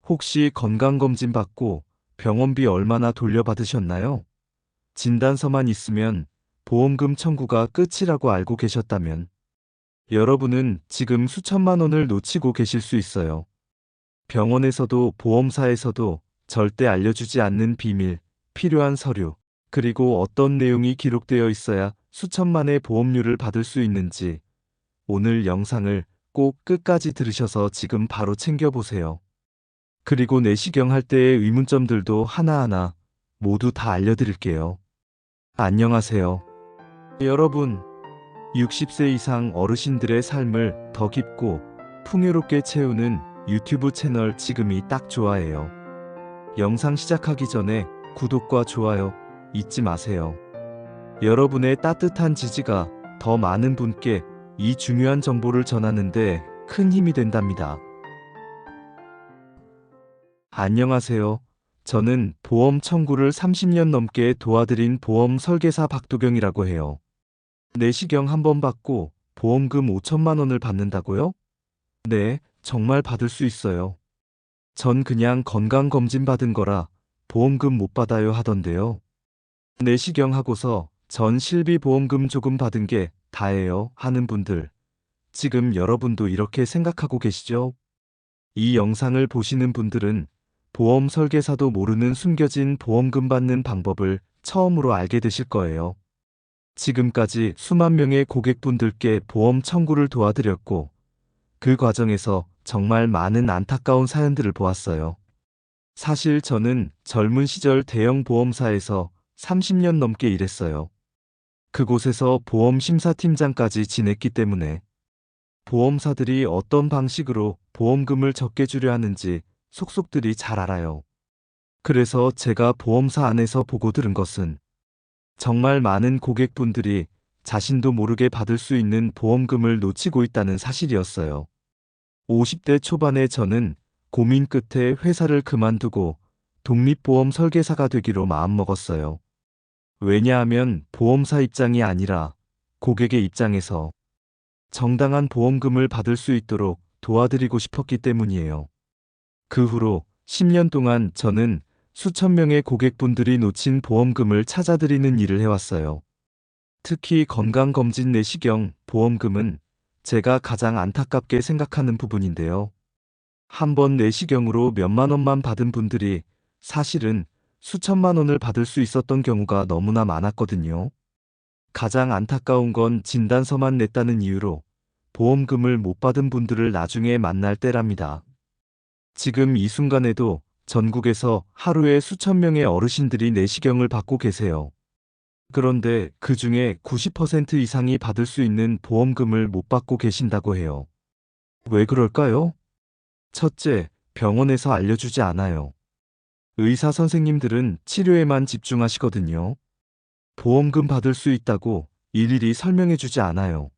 혹시 건강검진 받고 병원비 얼마나 돌려받으셨나요? 진단서만 있으면 보험금 청구가 끝이라고 알고 계셨다면 여러분은 지금 수천만 원을 놓치고 계실 수 있어요. 병원에서도 보험사에서도 절대 알려주지 않는 비밀, 필요한 서류, 그리고 어떤 내용이 기록되어 있어야 수천만의 보험료를 받을 수 있는지 오늘 영상을 꼭 끝까지 들으셔서 지금 바로 챙겨보세요. 그리고 내시경 할 때의 의문점들도 하나하나 모두 다 알려드릴게요. 안녕하세요. 여러분, 60세 이상 어르신들의 삶을 더 깊고 풍요롭게 채우는 유튜브 채널 지금이 딱 좋아해요. 영상 시작하기 전에 구독과 좋아요 잊지 마세요. 여러분의 따뜻한 지지가 더 많은 분께 이 중요한 정보를 전하는데 큰 힘이 된답니다. 안녕하세요. 저는 보험 청구를 30년 넘게 도와드린 보험 설계사 박도경이라고 해요. 내시경 한 번 받고 보험금 5천만 원을 받는다고요? 네, 정말 받을 수 있어요. 전 그냥 건강검진 받은 거라 보험금 못 받아요 하던데요. 내시경 하고서 전 실비보험금 조금 받은 게 다예요 하는 분들, 지금 여러분도 이렇게 생각하고 계시죠? 이 영상을 보시는 분들은 보험 설계사도 모르는 숨겨진 보험금 받는 방법을 처음으로 알게 되실 거예요. 지금까지 수만 명의 고객분들께 보험 청구를 도와드렸고, 그 과정에서 정말 많은 안타까운 사연들을 보았어요. 사실 저는 젊은 시절 대형 보험사에서 30년 넘게 일했어요. 그곳에서 보험심사팀장까지 지냈기 때문에 보험사들이 어떤 방식으로 보험금을 적게 주려 하는지 속속들이 잘 알아요. 그래서 제가 보험사 안에서 보고 들은 것은 정말 많은 고객분들이 자신도 모르게 받을 수 있는 보험금을 놓치고 있다는 사실이었어요. 50대 초반에 저는 고민 끝에 회사를 그만두고 독립보험 설계사가 되기로 마음먹었어요. 왜냐하면 보험사 입장이 아니라 고객의 입장에서 정당한 보험금을 받을 수 있도록 도와드리고 싶었기 때문이에요. 그 후로 10년 동안 저는 수천 명의 고객분들이 놓친 보험금을 찾아드리는 일을 해왔어요. 특히 건강검진 내시경 보험금은 제가 가장 안타깝게 생각하는 부분인데요. 한 번 내시경으로 몇만 원만 받은 분들이 사실은 수천만 원을 받을 수 있었던 경우가 너무나 많았거든요. 가장 안타까운 건 진단서만 냈다는 이유로 보험금을 못 받은 분들을 나중에 만날 때랍니다. 지금 이 순간에도 전국에서 하루에 수천 명의 어르신들이 내시경을 받고 계세요. 그런데 그 중에 90% 이상이 받을 수 있는 보험금을 못 받고 계신다고 해요. 왜 그럴까요? 첫째, 병원에서 알려주지 않아요. 의사 선생님들은 치료에만 집중하시거든요. 보험금 받을 수 있다고 일일이 설명해주지 않아요.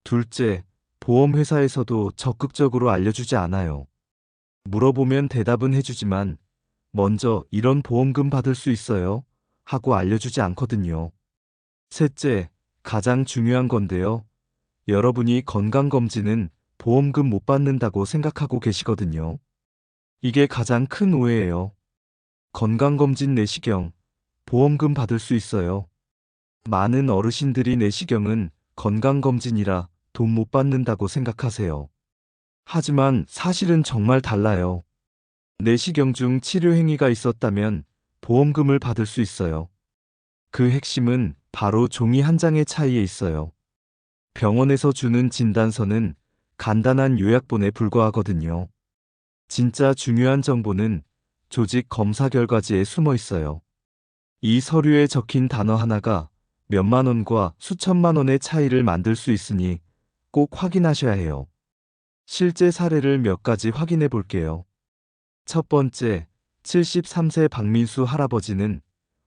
둘째, 보험회사에서도 적극적으로 알려주지 않아요. 물어보면 대답은 해주지만 먼저 이런 보험금 받을 수 있어요 하고 알려주지 않거든요. 셋째, 가장 중요한 건데요. 여러분이 건강검진은 보험금 못 받는다고 생각하고 계시거든요. 이게 가장 큰 오해예요. 건강검진 내시경, 보험금 받을 수 있어요. 많은 어르신들이 내시경은 건강검진이라 돈 못 받는다고 생각하세요. 하지만 사실은 정말 달라요. 내시경 중 치료 행위가 있었다면 보험금을 받을 수 있어요. 그 핵심은 바로 종이 한 장의 차이에 있어요. 병원에서 주는 진단서는 간단한 요약본에 불과하거든요. 진짜 중요한 정보는 조직 검사 결과지에 숨어 있어요. 이 서류에 적힌 단어 하나가 몇만 원과 수천만 원의 차이를 만들 수 있으니 꼭 확인하셔야 해요. 실제 사례를 몇 가지 확인해 볼게요. 첫 번째, 73세 박민수 할아버지는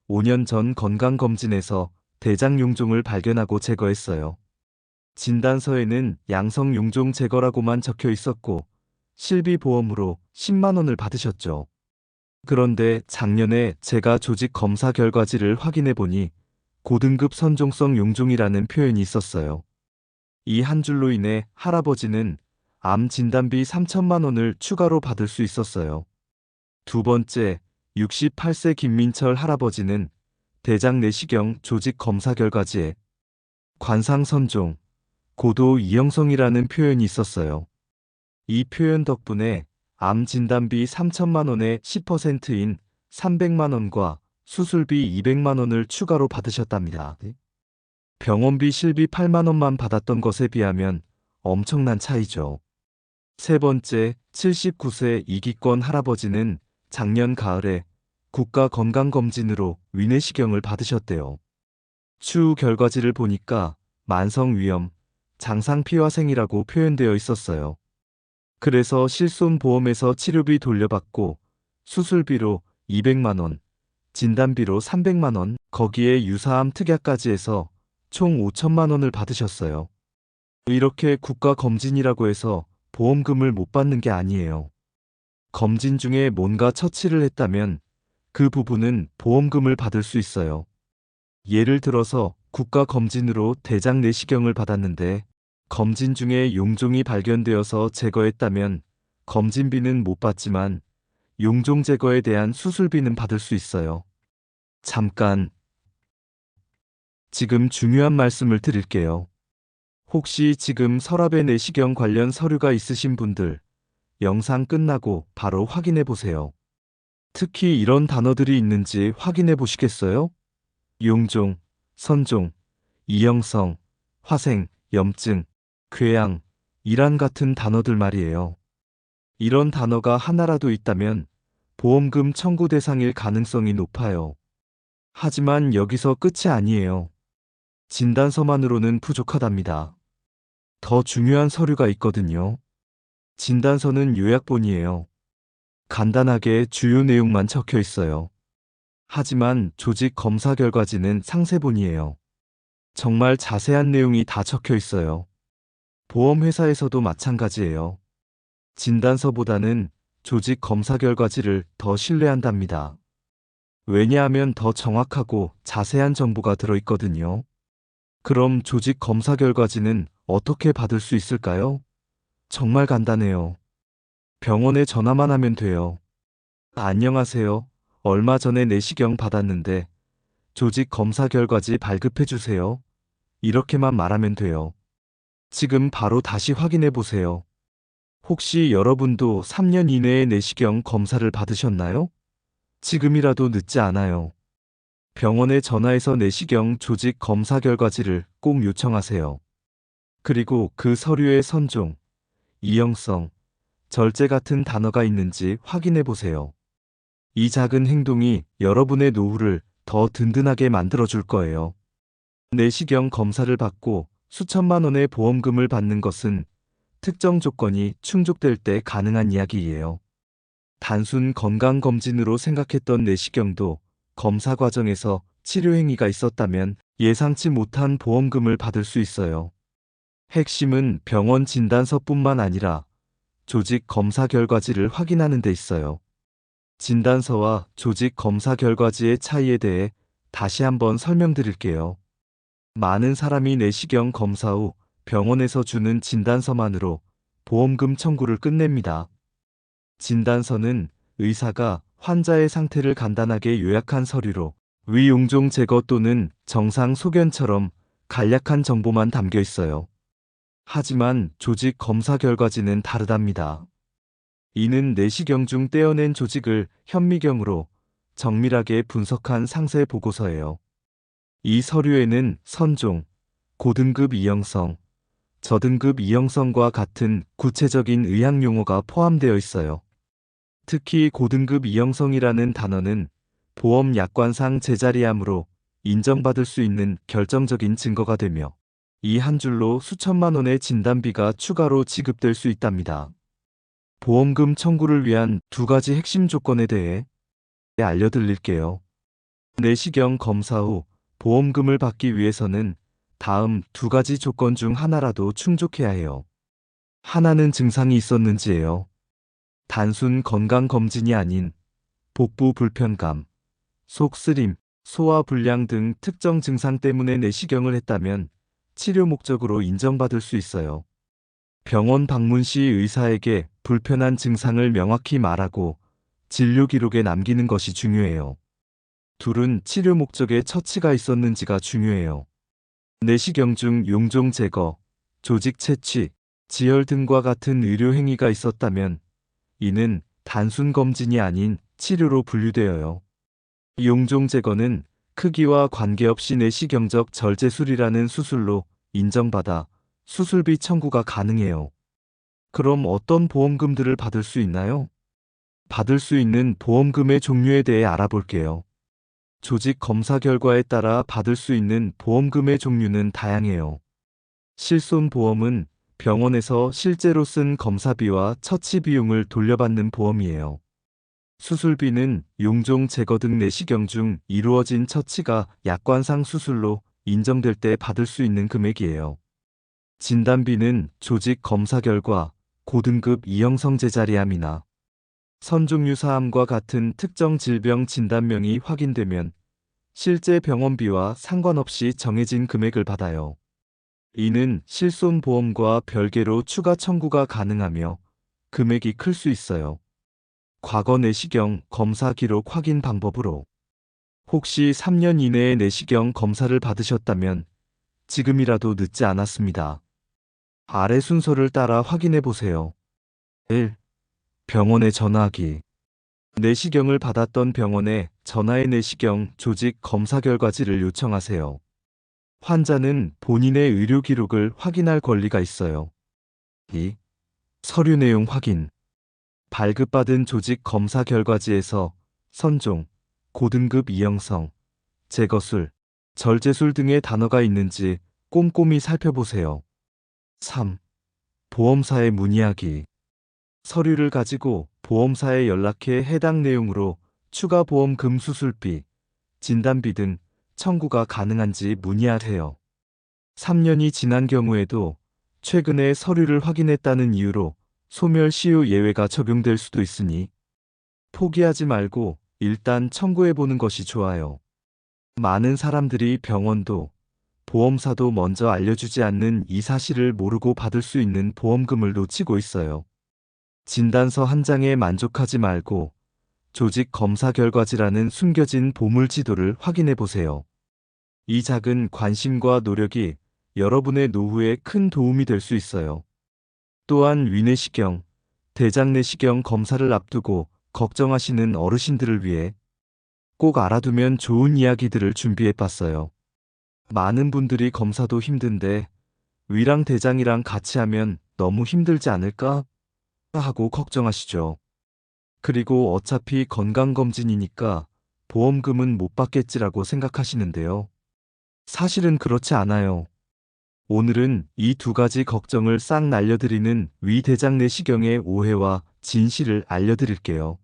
5년 전 건강검진에서 대장용종을 발견하고 제거했어요. 진단서에는 양성용종 제거라고만 적혀 있었고 실비보험으로 10만 원을 받으셨죠. 그런데 작년에 제가 조직 검사 결과지를 확인해 보니 고등급 선종성 용종이라는 표현이 있었어요. 이 한 줄로 인해 할아버지는 암 진단비 3천만 원을 추가로 받을 수 있었어요. 두 번째, 68세 김민철 할아버지는 대장 내시경 조직 검사 결과지에 관상선종, 고도 이형성이라는 표현이 있었어요. 이 표현 덕분에 암 진단비 3천만 원의 10%인 300만 원과 수술비 200만 원을 추가로 받으셨답니다. 병원비 실비 8만 원만 받았던 것에 비하면 엄청난 차이죠. 세 번째, 79세 이기권 할아버지는 작년 가을에 국가건강검진으로 위내시경을 받으셨대요. 추후 결과지를 보니까 만성위염, 장상피화생이라고 표현되어 있었어요. 그래서 실손보험에서 치료비 돌려받고 수술비로 200만 원, 진단비로 300만 원, 거기에 유사암 특약까지 해서 총 5천만 원을 받으셨어요. 이렇게 국가검진이라고 해서 보험금을 못 받는 게 아니에요. 검진 중에 뭔가 처치를 했다면 그 부분은 보험금을 받을 수 있어요. 예를 들어서 국가검진으로 대장 내시경을 받았는데 검진 중에 용종이 발견되어서 제거했다면 검진비는 못 받지만 용종 제거에 대한 수술비는 받을 수 있어요. 잠깐, 지금 중요한 말씀을 드릴게요. 혹시 지금 서랍에 내시경 관련 서류가 있으신 분들, 영상 끝나고 바로 확인해 보세요. 특히 이런 단어들이 있는지 확인해 보시겠어요? 용종, 선종, 이형성, 화생, 염증, 궤양, 이란 같은 단어들 말이에요. 이런 단어가 하나라도 있다면 보험금 청구 대상일 가능성이 높아요. 하지만 여기서 끝이 아니에요. 진단서만으로는 부족하답니다. 더 중요한 서류가 있거든요. 진단서는 요약본이에요. 간단하게 주요 내용만 적혀 있어요. 하지만 조직 검사 결과지는 상세본이에요. 정말 자세한 내용이 다 적혀 있어요. 보험회사에서도 마찬가지예요. 진단서보다는 조직 검사 결과지를 더 신뢰한답니다. 왜냐하면 더 정확하고 자세한 정보가 들어있거든요. 그럼 조직 검사 결과지는 어떻게 받을 수 있을까요? 정말 간단해요. 병원에 전화만 하면 돼요. 안녕하세요. 얼마 전에 내시경 받았는데 조직 검사 결과지 발급해 주세요. 이렇게만 말하면 돼요. 지금 바로 다시 확인해 보세요. 혹시 여러분도 3년 이내에 내시경 검사를 받으셨나요? 지금이라도 늦지 않아요. 병원에 전화해서 내시경 조직 검사 결과지를 꼭 요청하세요. 그리고 그 서류에 선종, 이형성, 절제 같은 단어가 있는지 확인해 보세요. 이 작은 행동이 여러분의 노후를 더 든든하게 만들어줄 거예요. 내시경 검사를 받고 수천만 원의 보험금을 받는 것은 특정 조건이 충족될 때 가능한 이야기예요. 단순 건강검진으로 생각했던 내시경도 검사 과정에서 치료 행위가 있었다면 예상치 못한 보험금을 받을 수 있어요. 핵심은 병원 진단서뿐만 아니라 조직 검사 결과지를 확인하는 데 있어요. 진단서와 조직 검사 결과지의 차이에 대해 다시 한번 설명드릴게요. 많은 사람이 내시경 검사 후 병원에서 주는 진단서만으로 보험금 청구를 끝냅니다. 진단서는 의사가 환자의 상태를 간단하게 요약한 서류로 위용종 제거 또는 정상 소견처럼 간략한 정보만 담겨 있어요. 하지만 조직 검사 결과지는 다르답니다. 이는 내시경 중 떼어낸 조직을 현미경으로 정밀하게 분석한 상세 보고서예요. 이 서류에는 선종, 고등급 이형성, 저등급 이형성과 같은 구체적인 의학 용어가 포함되어 있어요. 특히 고등급 이형성이라는 단어는 보험 약관상 제자리암으로 인정받을 수 있는 결정적인 증거가 되며 이 한 줄로 수천만 원의 진단비가 추가로 지급될 수 있답니다. 보험금 청구를 위한 두 가지 핵심 조건에 대해 알려드릴게요. 내시경 검사 후 보험금을 받기 위해서는 다음 두 가지 조건 중 하나라도 충족해야 해요. 하나는 증상이 있었는지예요. 단순 건강검진이 아닌 복부 불편감, 속 쓰림, 소화 불량 등 특정 증상 때문에 내시경을 했다면 치료 목적으로 인정받을 수 있어요. 병원 방문 시 의사에게 불편한 증상을 명확히 말하고 진료 기록에 남기는 것이 중요해요. 둘은 치료 목적에 처치가 있었는지가 중요해요. 내시경 중 용종 제거, 조직 채취, 지혈 등과 같은 의료 행위가 있었다면 이는 단순 검진이 아닌 치료로 분류되어요. 용종 제거는 크기와 관계없이 내시경적 절제술이라는 수술로 인정받아 수술비 청구가 가능해요. 그럼 어떤 보험금들을 받을 수 있나요? 받을 수 있는 보험금의 종류에 대해 알아볼게요. 조직 검사 결과에 따라 받을 수 있는 보험금의 종류는 다양해요. 실손보험은 병원에서 실제로 쓴 검사비와 처치 비용을 돌려받는 보험이에요. 수술비는 용종 제거 등 내시경 중 이루어진 처치가 약관상 수술로 인정될 때 받을 수 있는 금액이에요. 진단비는 조직 검사 결과 고등급 이형성 제자리암이나 선종유사암과 같은 특정 질병 진단명이 확인되면 실제 병원비와 상관없이 정해진 금액을 받아요. 이는 실손보험과 별개로 추가 청구가 가능하며 금액이 클 수 있어요. 과거 내시경 검사 기록 확인 방법으로 혹시 3년 이내에 내시경 검사를 받으셨다면 지금이라도 늦지 않았습니다. 아래 순서를 따라 확인해 보세요. 1. 병원에 전화하기. 내시경을 받았던 병원에 전화해 내시경 조직 검사 결과지를 요청하세요. 환자는 본인의 의료 기록을 확인할 권리가 있어요. 2. 서류 내용 확인. 발급받은 조직 검사 결과지에서 선종, 고등급 이형성, 제거술, 절제술 등의 단어가 있는지 꼼꼼히 살펴보세요. 3. 보험사에 문의하기. 서류를 가지고 보험사에 연락해 해당 내용으로 추가 보험금 수술비, 진단비 등 청구가 가능한지 문의하세요. 3년이 지난 경우에도 최근에 서류를 확인했다는 이유로 소멸시효 예외가 적용될 수도 있으니 포기하지 말고 일단 청구해보는 것이 좋아요. 많은 사람들이 병원도 보험사도 먼저 알려주지 않는 이 사실을 모르고 받을 수 있는 보험금을 놓치고 있어요. 진단서 한 장에 만족하지 말고 조직 검사 결과지라는 숨겨진 보물 지도를 확인해 보세요. 이 작은 관심과 노력이 여러분의 노후에 큰 도움이 될 수 있어요. 또한 위내시경, 대장내시경 검사를 앞두고 걱정하시는 어르신들을 위해 꼭 알아두면 좋은 이야기들을 준비해 봤어요. 많은 분들이 검사도 힘든데 위랑 대장이랑 같이 하면 너무 힘들지 않을까 하고 걱정하시죠. 그리고 어차피 건강검진이니까 보험금은 못 받겠지라고 생각하시는데요. 사실은 그렇지 않아요. 오늘은 이 두 가지 걱정을 싹 날려드리는 위대장 내시경의 오해와 진실을 알려드릴게요.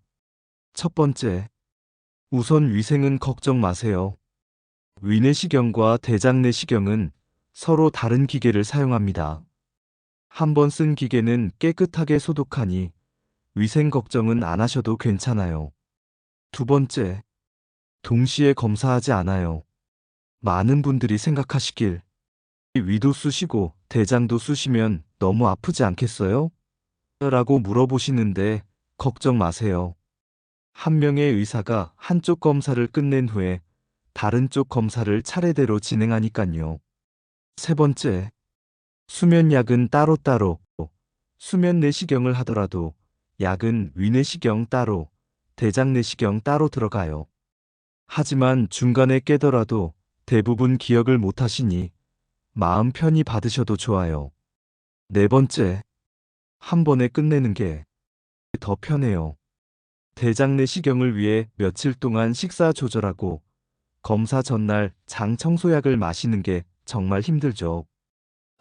첫 번째, 우선 위생은 걱정 마세요. 위내시경과 대장내시경은 서로 다른 기계를 사용합니다. 한 번 쓴 기계는 깨끗하게 소독하니 위생 걱정은 안 하셔도 괜찮아요. 두 번째, 동시에 검사하지 않아요. 많은 분들이 생각하시길 위도 쑤시고 대장도 쑤시면 너무 아프지 않겠어요? 라고 물어보시는데 걱정 마세요. 한 명의 의사가 한쪽 검사를 끝낸 후에 다른 쪽 검사를 차례대로 진행하니깐요. 세 번째, 수면약은 따로따로, 수면 내시경을 하더라도 약은 위내시경 따로, 대장내시경 따로 들어가요. 하지만 중간에 깨더라도 대부분 기억을 못 하시니 마음 편히 받으셔도 좋아요. 네 번째, 한 번에 끝내는 게 더 편해요. 대장내시경을 위해 며칠 동안 식사 조절하고 검사 전날 장 청소약을 마시는 게 정말 힘들죠.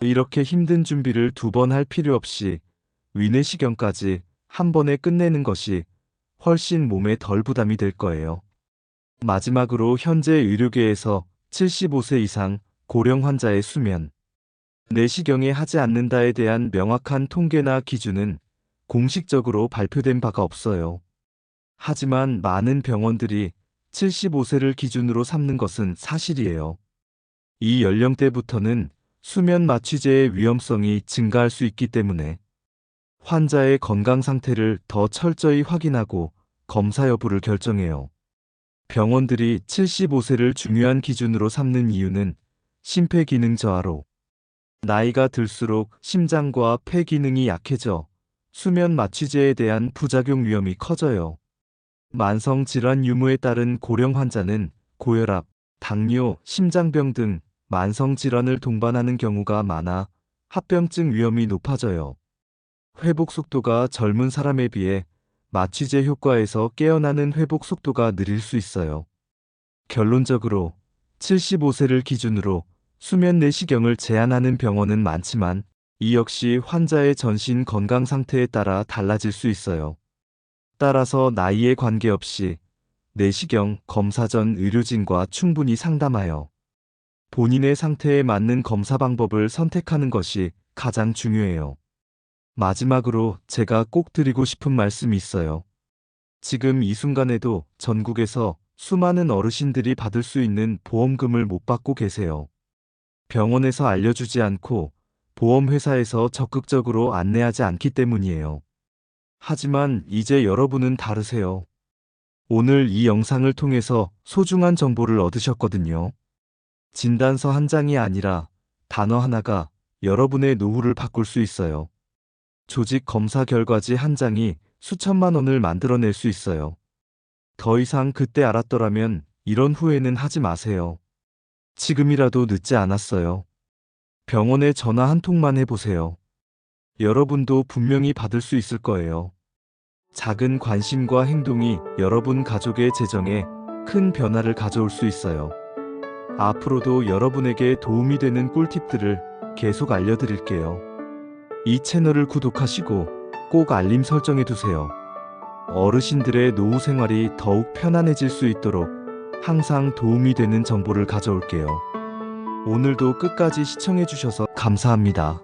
이렇게 힘든 준비를 두 번 할 필요 없이 위내시경까지 한 번에 끝내는 것이 훨씬 몸에 덜 부담이 될 거예요. 마지막으로 현재 의료계에서 75세 이상 고령 환자의 수면, 내시경에 하지 않는다에 대한 명확한 통계나 기준은 공식적으로 발표된 바가 없어요. 하지만 많은 병원들이 75세를 기준으로 삼는 것은 사실이에요. 이 연령대부터는 수면 마취제의 위험성이 증가할 수 있기 때문에 환자의 건강 상태를 더 철저히 확인하고 검사 여부를 결정해요. 병원들이 75세를 중요한 기준으로 삼는 이유는 심폐기능 저하로 나이가 들수록 심장과 폐 기능이 약해져 수면 마취제에 대한 부작용 위험이 커져요. 만성 질환 유무에 따른 고령 환자는 고혈압, 당뇨, 심장병 등 만성 질환을 동반하는 경우가 많아 합병증 위험이 높아져요. 회복 속도가 젊은 사람에 비해 마취제 효과에서 깨어나는 회복 속도가 느릴 수 있어요. 결론적으로 75세를 기준으로 수면 내시경을 제한하는 병원은 많지만 이 역시 환자의 전신 건강 상태에 따라 달라질 수 있어요. 따라서 나이에 관계없이 내시경 검사 전 의료진과 충분히 상담하여 본인의 상태에 맞는 검사 방법을 선택하는 것이 가장 중요해요. 마지막으로 제가 꼭 드리고 싶은 말씀이 있어요. 지금 이 순간에도 전국에서 수많은 어르신들이 받을 수 있는 보험금을 못 받고 계세요. 병원에서 알려주지 않고 보험회사에서 적극적으로 안내하지 않기 때문이에요. 하지만 이제 여러분은 다르세요. 오늘 이 영상을 통해서 소중한 정보를 얻으셨거든요. 진단서 한 장이 아니라 단어 하나가 여러분의 노후를 바꿀 수 있어요. 조직 검사 결과지 한 장이 수천만 원을 만들어낼 수 있어요. 더 이상 그때 알았더라면 이런 후회는 하지 마세요. 지금이라도 늦지 않았어요. 병원에 전화 한 통만 해보세요. 여러분도 분명히 받을 수 있을 거예요. 작은 관심과 행동이 여러분 가족의 재정에 큰 변화를 가져올 수 있어요. 앞으로도 여러분에게 도움이 되는 꿀팁들을 계속 알려드릴게요. 이 채널을 구독하시고 꼭 알림 설정해두세요. 어르신들의 노후 생활이 더욱 편안해질 수 있도록 항상 도움이 되는 정보를 가져올게요. 오늘도 끝까지 시청해주셔서 감사합니다.